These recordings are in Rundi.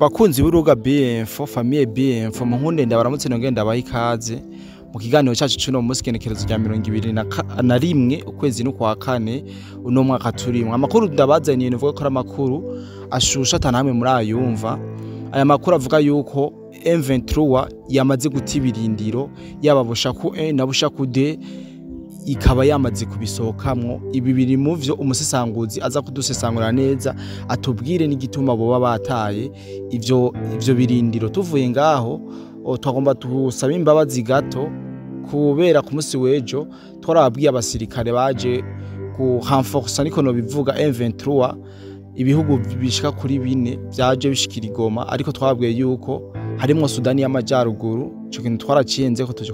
Bakunzi b'urubuga BIenfo, famille BIenfo, munkunde ndabaramutse nongeye ndabaha ikaze mu kiganiro cyacu cy'uno munsi kenekerezo rya 2021 ukwezi n'ukwa kane uno mwaka turimwe. Amakuru ndabazaniye nivuga ko ari amakuru ashusha atanamwe muri ayumva. Aya makuru avuga yuko M23 yamaze guta ibirindiro yaba Bushaku 1 na Bushaku 2 ikaba yamaze kubisohokamwo. Ibi biri mu vyo umusesanguzi aza kudusesangura neza atubwire n'igituma boba bataye ivyo birindiro. Tuvuye ngaho twagomba tusaba imbabazi gato kubera ku munsi wejo twarababwiye abasirikare baje ku renforcer niko no bivuga M23 ibihugu bishika kuri 4 byaje bishikira Igoma, ariko twababwiye yuko harimo Sudani y'Amajyaruguru. Cyo kintu twaraciyenze ko tuje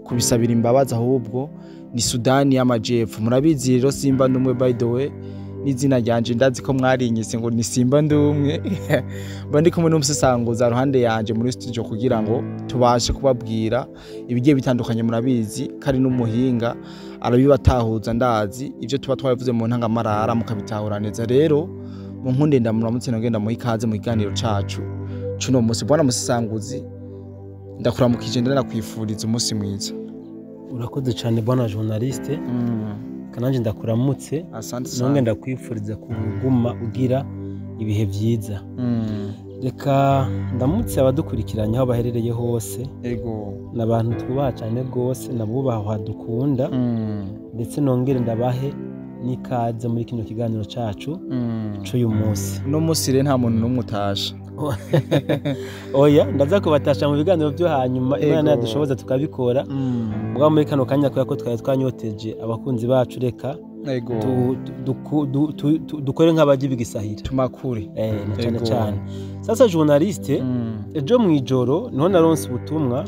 kubisabira imbabazi, ahubwo ni Sudani y'Amajyepfo. Murabizi rero Simba ndumwe, by the way n'izina ryanje ndazi ko mwarinyise ngo ni Simba ndumwe bandi kumwe n'umusesanguza ruhande yanje muri studio kugira ngo tubashe kubabwira ibigiye bitandukanye. Murabizi kari n'umuhinga arabibatahuza, ndazi ivyo tuba twavuze mu ntangamarara mukabitahura neza. Rero mu nkunde ndamuramutse nogenda mu ikaze mu kiganiro cacu cuno munsi. Bwana musesanguzi, ndakuramukije ndanakwifuriza umunsi mwiza. Urakoze cyane bwana journaliste. Kananje ndakuramutse nonge ndakwifuriza kuguma ugira ibihe byiza. Reka ndamutse abadukurikiranye aho baherereye hose. Ego nabantu twubaha cyane gose nabubahwa dukunda, ndetse nongere ndabahe nikaze muri kino kiganiro cacu cy'uyu munsi. No munsi rero nta muntu numwe utasha. Oya, ndaza kubatasha mu biganiro byo hanyuma Imana yadushoboza tukabikora. Mugabo muri kano kanya ko twari twanyoteje abakunzi bacu, reka dukore nk'abagiye bigisahira tumakure cyane cyane. Sasa journaliste, ejo mwijoro niho naronse ubutumwa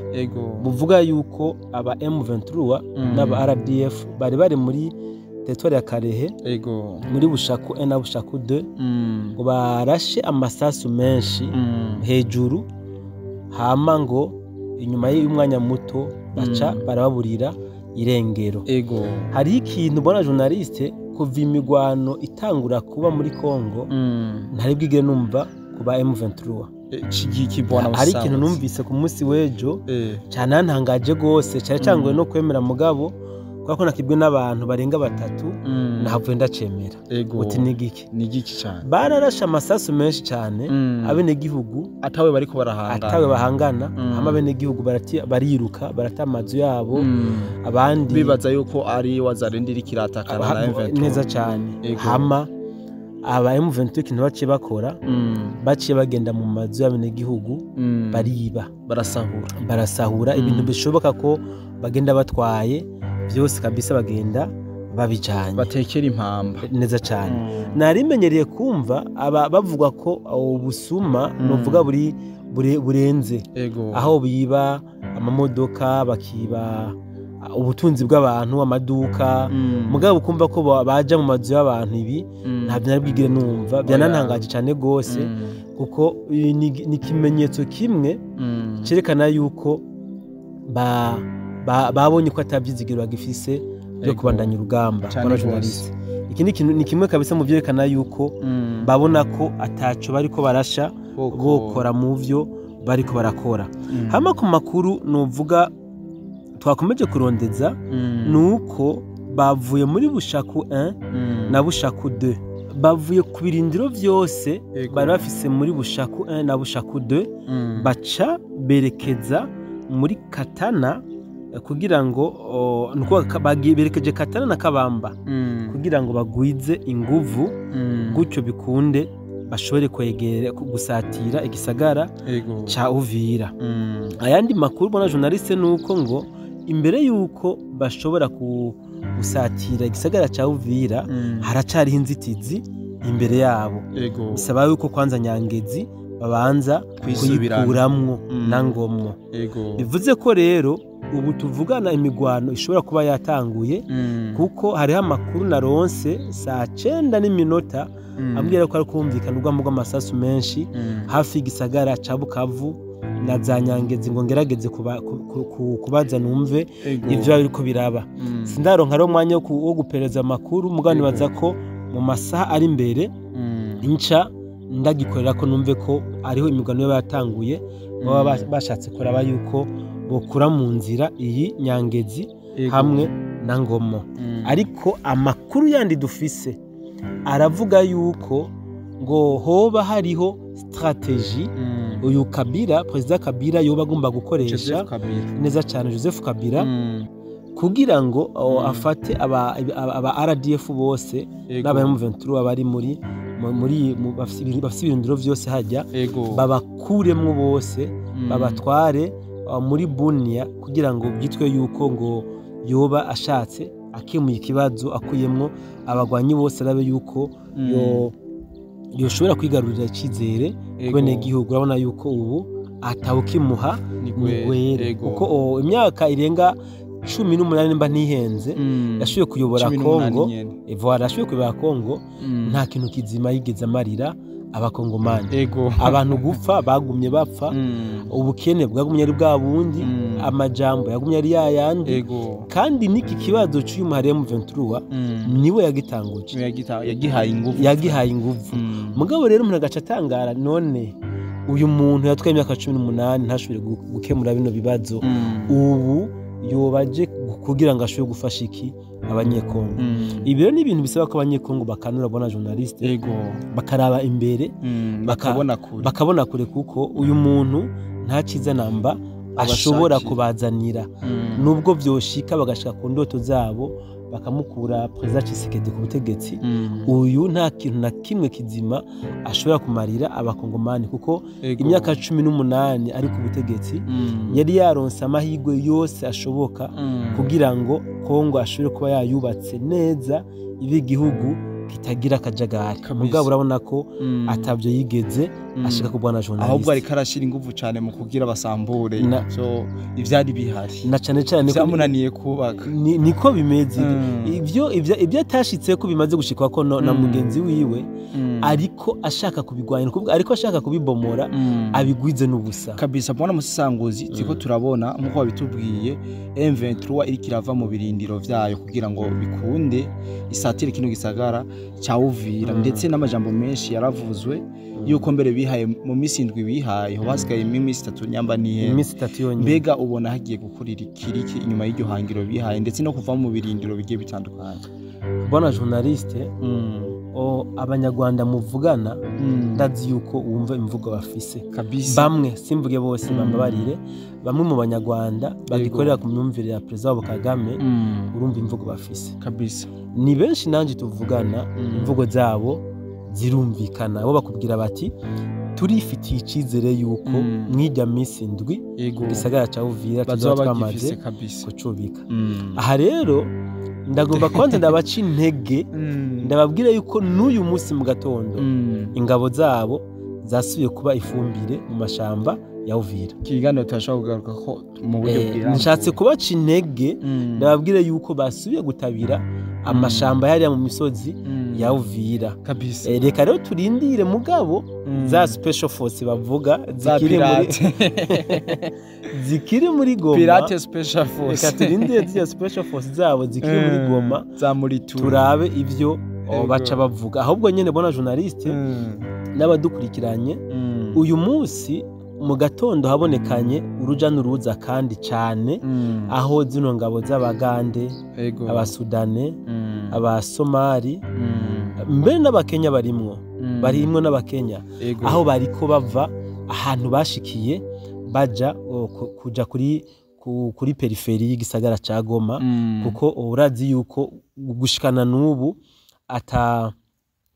buvuga yuko aba M23 n'aba RDF bari muri territoire ya Karehe muri Bushaku 1 na Bushaku 2 ngo barashe amasasu menshi hejuru, hama ngo inyuma y'umwanya muto baca barababurira irengero. Hari ikintu bona journaliste, kuva imigwano itangura kuba muri Kongo ntari bwigere numva kuba M23 hari ikintu numvise ku munsi wejo cyane ntangaje gose, cyane cyangwe no kwemera mugabo kwako nakibwe n'abantu barenga 3 nahavuye ndacemera. Uti nigiki cyane bararasha amasasu menshi cyane, abene gihugu atawe bahangana hama bene gihugu bariruka barata amazu yabo, abandi bibaza yuko ari wazarindira kiratakana na M23 neza cyane. Hama aba M23 kintu baciye bakora, baciye bagenda mu mazu y'abene gihugu bariba barasahura ibintu bishoboka ko bagenda batwaye byose kabisa, bagenda babijanye batekera impamba neza cyane. Narimenyereye kumva aba bavuga ko ubusuma novuga burenze, aho biba amamodoka, bakiba ubutunzi bw'abantu, amaduka, mugabo kumva ko baja mu mazu y'abantu. Ibi ntabyo nabwigire numva, byanantangaje cyane gose, kuko ni kimenyetso kimwe cerekana yuko babonye ko atabyizigiro bagifise byo kubandanya urugamba. Ikindi kintu ni kimwe kabisa mu byerekana yuko babona ko ataco bariko barasha gukora mu vyo bariko barakora. Hama ku makuru novuga twakomeje kurondeza nuko bavuye muri Bushaku 1 na Bushaku 2, bavuye ku birindiro byose bari bafise muri Bushaku 1 na Bushaku 2, baca berekeza muri Katana kugira ngo nuko berekeje Katana na Kabamba kugira ngo bagwize inguvu, gutyo bikunde bashobore kwegera gusatira igisagara ca Uvira. Ayandi makuru bona journaliste nuko ngo imbere yuko bashobora gusatira igisagara ca Uvira haracari inzitizi imbere yabo. Bisaba yuko kwanza Nyangezi babanza kuyikuramwo na Ngomwo. Bivuze ko rero ubu tuvugana imigwano ishobora kuba yatanguye, kuko hariho amakuru naronse saa 9:00 ambwira ko ari kumvikana urwamo rw'amasasu menshi hafi y'igisagara ca Bukavu na za Nyangezi, ngo ngerageze kubaza numve ivyo biriko biraba. Sindaronka rero umwanya wo gupereza amakuru, mugani baza ko mu masaha ari imbere inca ndagikorera ko numve ko ariho imigano yatanguye baba bashatse kuraba yuko bokura mu nzira iyi Nyangezi hamwe na Ngoma. Ariko amakuru yandi dufise aravuga yuko ngo hoba hariho strategie uyu Kabila, President Kabila yoba agomba gukoresha neza cyane Joseph Kabila kugira ngo afate aba RDF bose n'aba M23 bari muri bafite ibirindiro byose hajya babakuremwo bose babatware muri Bunia kugira ngo byitwe yuko ngo yoba ashatse akemuye ikibazo akuyemwo abagwanyi bose rabe yuko yoshobora kwigarurira icyizere kubene igihugu. Urabona yuko ubu atawukimuha nigwere kuko imyaka irenga 18 mba ntihenze yashoboye kuyobora Kongo, yashoboye kuyobora Kongo nta kintu kizima yigeze amarira abakongomani. Abantu gupfa bagumye bapfa, ubukene bwagumye ari bwa bundi, amajambo yagumye ari yayandi, kandi niki kibazo cy'uyu muhare M23 niwe yagitanguje, yagihaye inguvu. Mugabo rero umuntu agaca atangara, none uyu muntu yatwaye imyaka 18 ntashobore gukemura bino bibazo, ubu yobaje kugira ngo ashobore gufasha iki abanyekongo. Ibi rero ni ibintu bisaba ko abanyekongo bakanura bona journaliste bakaraba imbere bakabona kure kuko uyu muntu nta kiza namba ashobora kubazanira, nubwo byoshika bagashika ku ndoto zabo bakamukura President Tshisekedi ku butegetsi. Uyu nta kintu na kimwe kizima ashobora kumarira abakongomani kuko imyaka 18 ari ku butegetsi yari yaronse amahirwe yose ashoboka kugira ngo Kongo ashobore kuba yayubatse neza ibi igihugu kitagira akajagari. Mugabo urabona ko atabyo yigeze ashika kubwana journalist, ahubwo ari karashira ingufu cyane mu kugira basambure so ivyari bihari na cyane cyane byamunaniye kubaka. Niko bimeze ibyo atashitse ko bimaze gushikwa ko na mugenzi wiwe, ariko ashaka kubigwanya, ariko ashaka kubibomora abigwize n'ubusa kabisa. Bwana musisanguzi tiko turabona nkuko babitubwiye M23 iri kirava mu birindiro vyayo kugira ngo bikunde isatire kino gisagara cha Uvira, ndetse n'amajambo menshi yaravuzwe yuko mbere bihaye mu misi ndwi bihaye ho basigaye imisi 3 nyamba nihe imisi 3 yonyine. Mbega ubona hagiye gukurira ikiriki inyuma y'iryo hangiro bihaye ndetse no kuva mu birindiro bigiye bitandukanye? Bwana journaliste abanyarwanda muvugana ndazi yuko wumva imvugo bafise kabisa. Bamwe simvuge bose bambabarire, bamwe mu banyarwanda bagikorera ku myumvire ya President Kagame urumva imvugo bafise kabisa. Ni benshi nanje tuvugana imvugo zabo zirumvikana, bo bakubwira bati turifitiye icyizere yuko mwijya misi ndwi gisagara ca Uvira tuzatwamaze kucubika. Aha rero ndagomba kwanza ndabaca intege ndababwira yuko n'uyu munsi mu gatondo ingabo zabo zasubiye kuba ifumbire mu mashamba ya Uvira. Kiganiro turashobora kugaruka ko mu buryo bw'irambo nshatse kubaca intege ndababwira yuko basubiye gutabira amashamba yari mu misozi ya Uvira kabisa. Reka rero turindire mugabo za special force bavuga zikiri muri Goma, Pirate special force. Reka turindire za special force zabo zikiri muri Goma za muri turabe ivyo baca bavuga. Ahubwo nyene bona journaliste n'abadukurikiranye uyu munsi mu gatondo habonekanye uruja n'uruza kandi cyane aho zino ngabo z'Abagande, Abasudane, Abasomali, mbere n'Abakenya barimwo n'Abakenya, aho bariko bava ahantu bashikiye baja kuja kuri periferi y'igisagara ca Goma, kuko urazi yuko gushikana n'ubu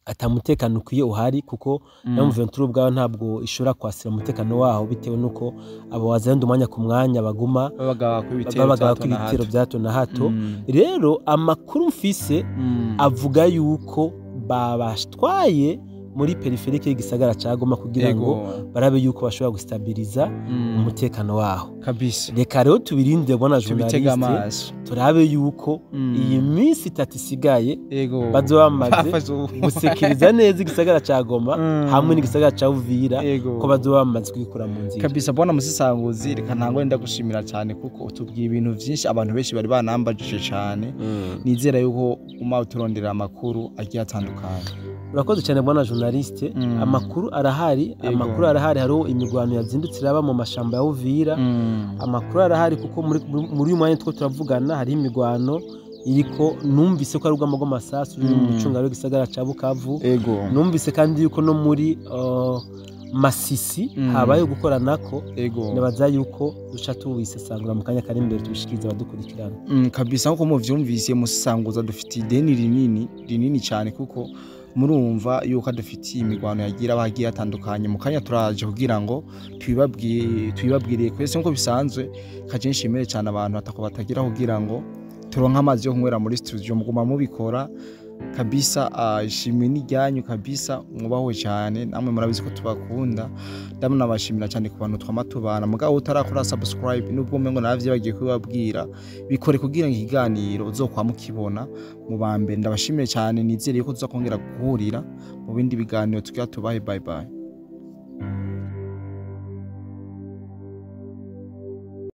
atamutekano ukwiye uhari, kuko M23 ubwaho ntabwo ishobora kwasira umutekano waho bitewe nuko abo wazenda umwanya ku mwanya baguma babaga ku bitero bya hato na hato. Rero amakuru mfise avuga yuko babashwaye muri periferike y'igisagara ca Goma kugira ngo barabe yuko bashobora gustabiliza umutekano waho kabisa. Reka rero tubirinde bona journaliste turabe yuko iyi minsi 3 isigaye bazoba bamaze gusekiriza neza igisagara ca Goma hamwe n'igisagara ca Uvira, ko bazoba bamaze kwikura mu nzira kabisa. Bona musisanguzi reka ntango ndenda gushimira cyane kuko utubwiye ibintu byinshi abantu benshi bari banambajije cyane. Nizera yuko uma uturondera amakuru agiye atandukanye. urakoze cyane bwana journaliste. Amakuru arahari, amakuru arahari, hariho imigwano yazindutse iraba mu mashamba ya Uvira. Amakuru arahari kuko muri uyu mwanya two turavugana hari imigwano iriko, numvise ko ari urugamba rw'amasasu ruri mu micungaro y'igisagara ca Bukavu. Numvise kandi yuko no muri Masisi habaye gukoranako. Nabaza yuko duca tubisesangura mu kanya kari imbere tubishikiriza abadukurikirana. Kabisa nko muvyumvise musanguza dufite ideni rinini cyane kuko murumva yuko dufitiye imigwano yagira bagiye atandukanye. Mu kanya turaje kugira ngo twibabwiriye kwese nko bisanzwe. Kaje nshimire cyane abantu atako batagira kugira ngo turonka amazi yo kunywera muri studio, muguma mubikora kabisa. Ishimwe n'ijyanyu kabisa, mwubaho cyane, namwe murabizi ko tubakunda. Ndabona bashimira cyane ku bantu twamatubana, mugabo utarakora subscribe nubwo mengo navye bagiye kubabwira bikore kugira ngo ikiganiro uzokwa mukibona mu bambere. Ndabashimire cyane, nizere yuko tuzakongera guhurira mu bindi biganiro tugira tubahe. Bye bye.